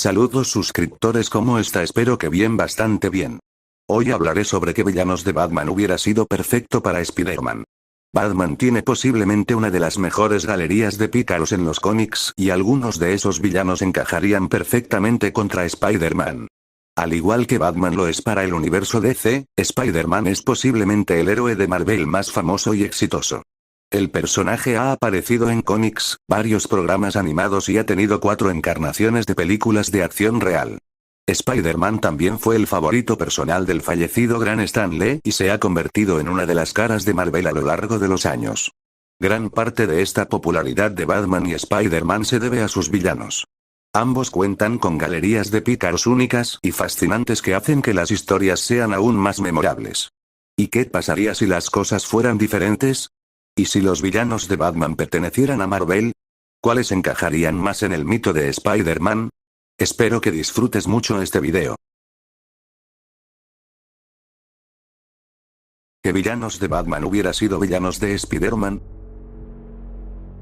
Saludos suscriptores, ¿cómo está? Espero que bien, bastante bien. Hoy hablaré sobre qué villanos de Batman hubiera sido perfecto para Spider-Man. Batman tiene posiblemente una de las mejores galerías de pícaros en los cómics y algunos de esos villanos encajarían perfectamente contra Spider-Man. Al igual que Batman lo es para el universo DC, Spider-Man es posiblemente el héroe de Marvel más famoso y exitoso. El personaje ha aparecido en cómics, varios programas animados y ha tenido 4 encarnaciones de películas de acción real. Spider-Man también fue el favorito personal del fallecido Gran Stan Lee y se ha convertido en una de las caras de Marvel a lo largo de los años. Gran parte de esta popularidad de Batman y Spider-Man se debe a sus villanos. Ambos cuentan con galerías de pícaros únicas y fascinantes que hacen que las historias sean aún más memorables. ¿Y qué pasaría si las cosas fueran diferentes? ¿Y si los villanos de Batman pertenecieran a Marvel? ¿Cuáles encajarían más en el mito de Spider-Man? Espero que disfrutes mucho este video. ¿Qué villanos de Batman hubiera sido villanos de Spider-Man?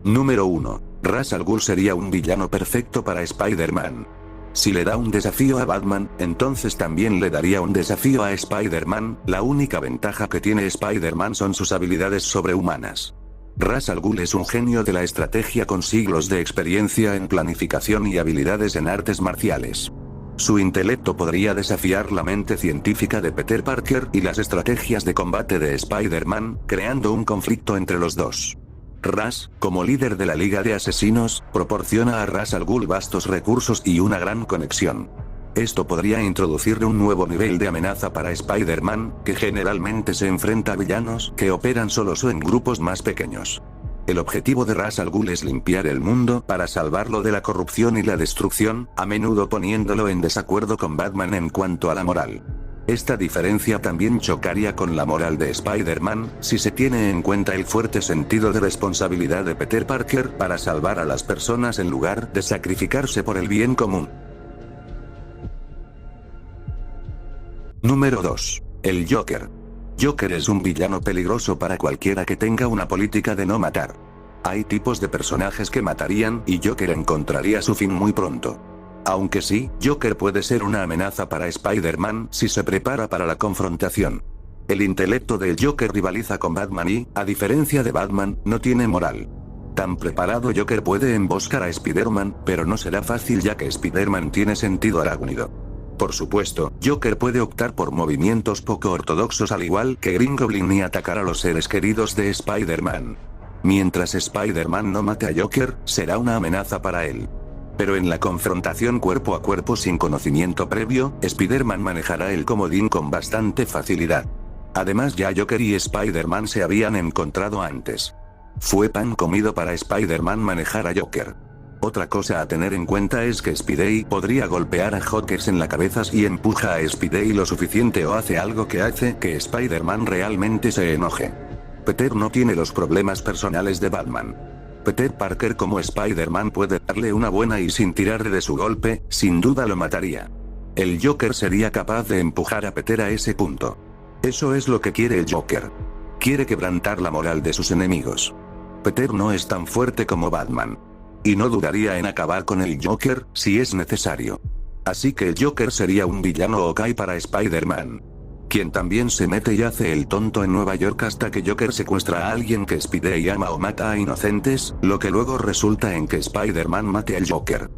Número 1. Ra's al Ghul sería un villano perfecto para Spider-Man. Si le da un desafío a Batman, entonces también le daría un desafío a Spider-Man. La única ventaja que tiene Spider-Man son sus habilidades sobrehumanas. Ra's al Ghul es un genio de la estrategia con siglos de experiencia en planificación y habilidades en artes marciales. Su intelecto podría desafiar la mente científica de Peter Parker y las estrategias de combate de Spider-Man, creando un conflicto entre los dos. Ra's, como líder de la Liga de Asesinos, proporciona a Ra's al Ghul vastos recursos y una gran conexión. Esto podría introducirle un nuevo nivel de amenaza para Spider-Man, que generalmente se enfrenta a villanos que operan solos o en grupos más pequeños. El objetivo de Ra's al Ghul es limpiar el mundo para salvarlo de la corrupción y la destrucción, a menudo poniéndolo en desacuerdo con Batman en cuanto a la moral. Esta diferencia también chocaría con la moral de Spider-Man, si se tiene en cuenta el fuerte sentido de responsabilidad de Peter Parker para salvar a las personas en lugar de sacrificarse por el bien común. Número 2. El Joker. Joker es un villano peligroso para cualquiera que tenga una política de no matar. Hay tipos de personajes que matarían y Joker encontraría su fin muy pronto. Aunque sí, Joker puede ser una amenaza para Spider-Man si se prepara para la confrontación. El intelecto del Joker rivaliza con Batman y, a diferencia de Batman, no tiene moral. Tan preparado Joker puede emboscar a Spider-Man, pero no será fácil ya que Spider-Man tiene sentido arácnido. Por supuesto, Joker puede optar por movimientos poco ortodoxos al igual que Green Goblin y atacar a los seres queridos de Spider-Man. Mientras Spider-Man no mate a Joker, será una amenaza para él. Pero en la confrontación cuerpo a cuerpo sin conocimiento previo, Spider-Man manejará el comodín con bastante facilidad. Además ya Joker y Spider-Man se habían encontrado antes. Fue pan comido para Spider-Man manejar a Joker. Otra cosa a tener en cuenta es que Spidey podría golpear a Joker en la cabeza si empuja a Spidey lo suficiente o hace algo que hace que Spider-Man realmente se enoje. Peter no tiene los problemas personales de Batman. Peter Parker como Spider-Man puede darle una buena y sin tirar de su golpe, sin duda lo mataría. El Joker sería capaz de empujar a Peter a ese punto. Eso es lo que quiere el Joker. Quiere quebrantar la moral de sus enemigos. Peter no es tan fuerte como Batman. Y no dudaría en acabar con el Joker, si es necesario. Así que el Joker sería un villano ok para Spider-Man. Quien también se mete y hace el tonto en Nueva York hasta que Joker secuestra a alguien que Spidey ama o mata a inocentes, lo que luego resulta en que Spider-Man mate al Joker.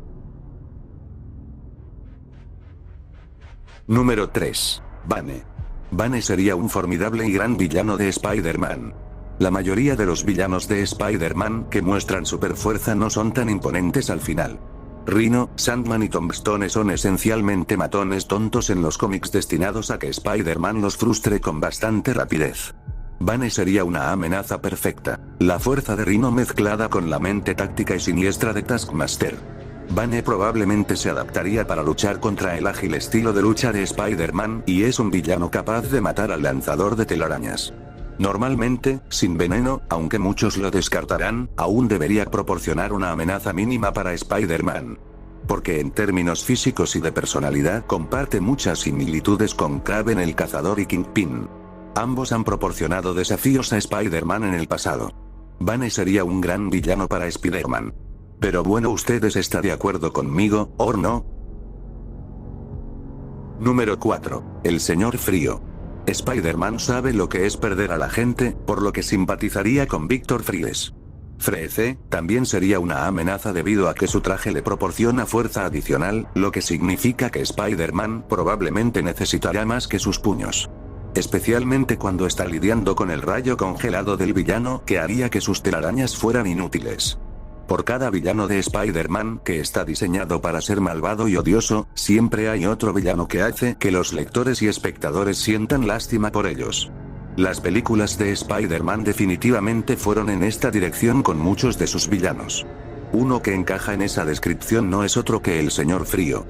Número 3. Bane. Bane sería un formidable y gran villano de Spider-Man. La mayoría de los villanos de Spider-Man que muestran superfuerza no son tan imponentes al final. Rhino, Sandman y Tombstone son esencialmente matones tontos en los cómics destinados a que Spider-Man los frustre con bastante rapidez. Bane sería una amenaza perfecta, la fuerza de Rhino mezclada con la mente táctica y siniestra de Taskmaster. Bane probablemente se adaptaría para luchar contra el ágil estilo de lucha de Spider-Man y es un villano capaz de matar al lanzador de telarañas. Normalmente, sin veneno, aunque muchos lo descartarán, aún debería proporcionar una amenaza mínima para Spider-Man. Porque en términos físicos y de personalidad comparte muchas similitudes con Kraven el Cazador y Kingpin. Ambos han proporcionado desafíos a Spider-Man en el pasado. Bane sería un gran villano para Spider-Man. Pero bueno, ¿ustedes están de acuerdo conmigo, o no? Número 4. El Señor Frío. Spider-Man sabe lo que es perder a la gente, por lo que simpatizaría con Victor Fries. Freeze también sería una amenaza debido a que su traje le proporciona fuerza adicional, lo que significa que Spider-Man probablemente necesitará más que sus puños. Especialmente cuando está lidiando con el rayo congelado del villano que haría que sus telarañas fueran inútiles. Por cada villano de Spider-Man que está diseñado para ser malvado y odioso, siempre hay otro villano que hace que los lectores y espectadores sientan lástima por ellos. Las películas de Spider-Man definitivamente fueron en esta dirección con muchos de sus villanos. Uno que encaja en esa descripción no es otro que el Señor Frío.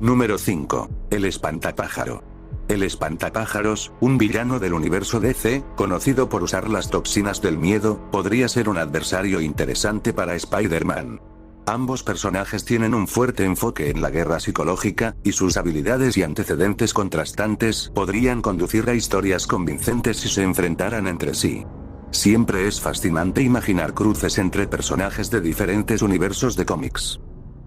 Número 5. El Espantapájaro. El Espantapájaros, un villano del universo DC, conocido por usar las toxinas del miedo, podría ser un adversario interesante para Spider-Man. Ambos personajes tienen un fuerte enfoque en la guerra psicológica, y sus habilidades y antecedentes contrastantes podrían conducir a historias convincentes si se enfrentaran entre sí. Siempre es fascinante imaginar cruces entre personajes de diferentes universos de cómics.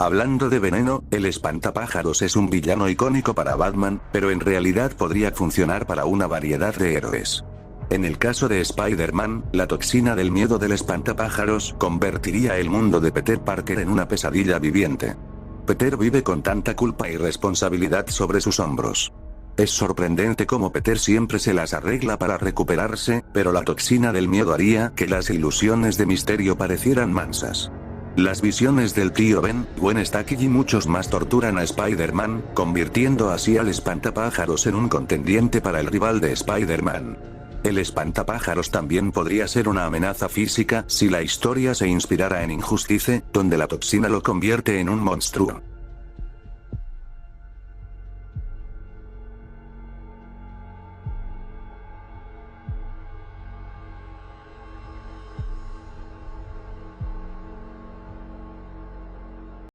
Hablando de veneno, el Espantapájaros es un villano icónico para Batman, pero en realidad podría funcionar para una variedad de héroes. En el caso de Spider-Man, la toxina del miedo del Espantapájaros convertiría el mundo de Peter Parker en una pesadilla viviente. Peter vive con tanta culpa y responsabilidad sobre sus hombros. Es sorprendente cómo Peter siempre se las arregla para recuperarse, pero la toxina del miedo haría que las ilusiones de misterio parecieran mansas. Las visiones del tío Ben, Gwen Stacy y muchos más torturan a Spider-Man, convirtiendo así al Espantapájaros en un contendiente para el rival de Spider-Man. El Espantapájaros también podría ser una amenaza física si la historia se inspirara en Injustice, donde la toxina lo convierte en un monstruo.